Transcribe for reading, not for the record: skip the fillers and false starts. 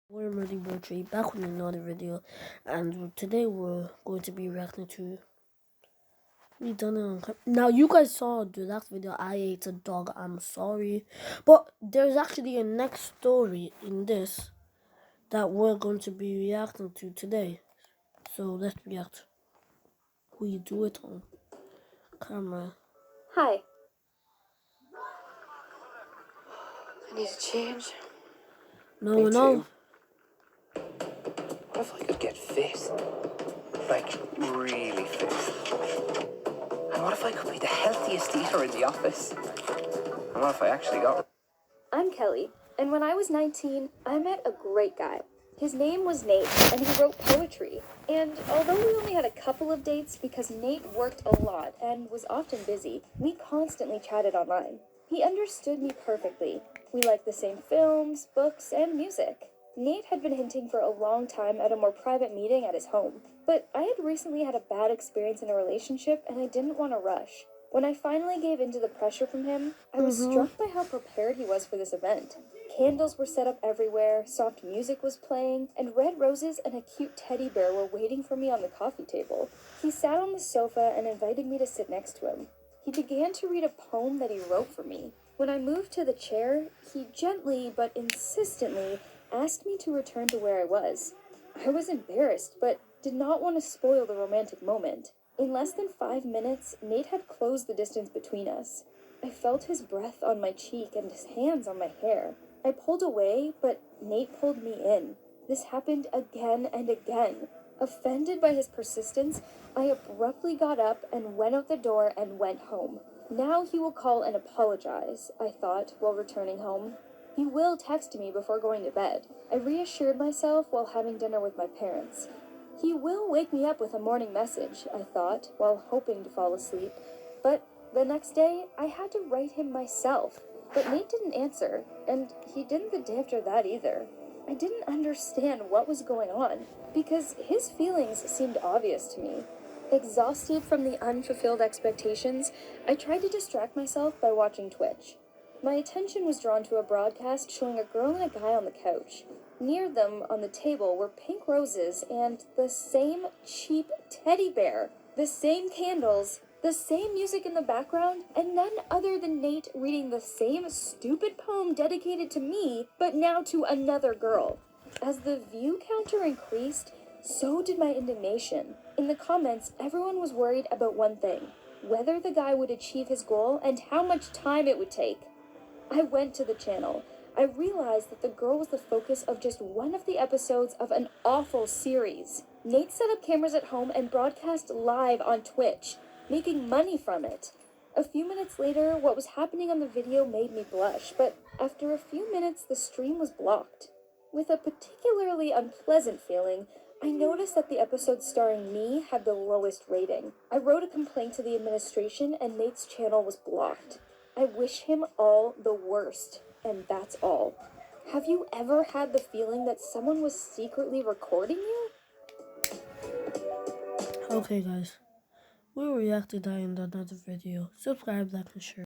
We're Murdy Tree back with another video, and today we're going to be reacting to. We done it on now. You guys saw the last video. I ate a dog. I'm sorry, but there's actually a next story in this that we're going to be reacting to today. So let's react. We do it on camera. Hi. I need to change. No, Me no. too. What if I could get fit? Like, really fit? And what if I could be the healthiest eater in the office? And what if I actually got... I'm Kelly, and when I was 19, I met a great guy. His name was Nate, and he wrote poetry. And although we only had a couple of dates because Nate worked a lot and was often busy, we constantly chatted online. He understood me perfectly. We liked the same films, books, and music. Nate had been hinting for a long time at a more private meeting at his home, but I had recently had a bad experience in a relationship and I didn't want to rush. When I finally gave in to the pressure from him, I was struck by how prepared he was for this event. Candles were set up everywhere, soft music was playing, and red roses and a cute teddy bear were waiting for me on the coffee table. He sat on the sofa and invited me to sit next to him. He began to read a poem that he wrote for me. When I moved to the chair, he gently but insistently asked me to return to where I was. I was embarrassed, but did not want to spoil the romantic moment. In less than 5 minutes, Nate had closed the distance between us. I felt his breath on my cheek and his hands on my hair. I pulled away, but Nate pulled me in. This happened again and again. Offended by his persistence, I abruptly got up and went out the door and went home. Now he will call and apologize, I thought, while returning home. He will text me before going to bed. I reassured myself while having dinner with my parents. He will wake me up with a morning message, I thought, while hoping to fall asleep. But the next day, I had to write him myself. But Nate didn't answer, and he didn't the day after that either. I didn't understand what was going on, because his feelings seemed obvious to me. Exhausted from the unfulfilled expectations, I tried to distract myself by watching Twitch. My attention was drawn to a broadcast showing a girl and a guy on the couch. Near them, on the table, were pink roses and the same cheap teddy bear, the same candles, the same music in the background, and none other than Nate reading the same stupid poem dedicated to me, but now to another girl. As the view counter increased, so did my indignation. In the comments, everyone was worried about one thing: whether the guy would achieve his goal and how much time it would take. I went to the channel. I realized that the girl was the focus of just one of the episodes of an awful series. Nate set up cameras at home and broadcast live on Twitch, making money from it. A few minutes later, what was happening on the video made me blush, but after a few minutes, the stream was blocked. With a particularly unpleasant feeling, I noticed that the episode starring me had the lowest rating. I wrote a complaint to the administration and Nate's channel was blocked. I wish him all the worst, and that's all. Have you ever had the feeling that someone was secretly recording you? Okay, guys. We'll react to that in another video. Subscribe, like, and share.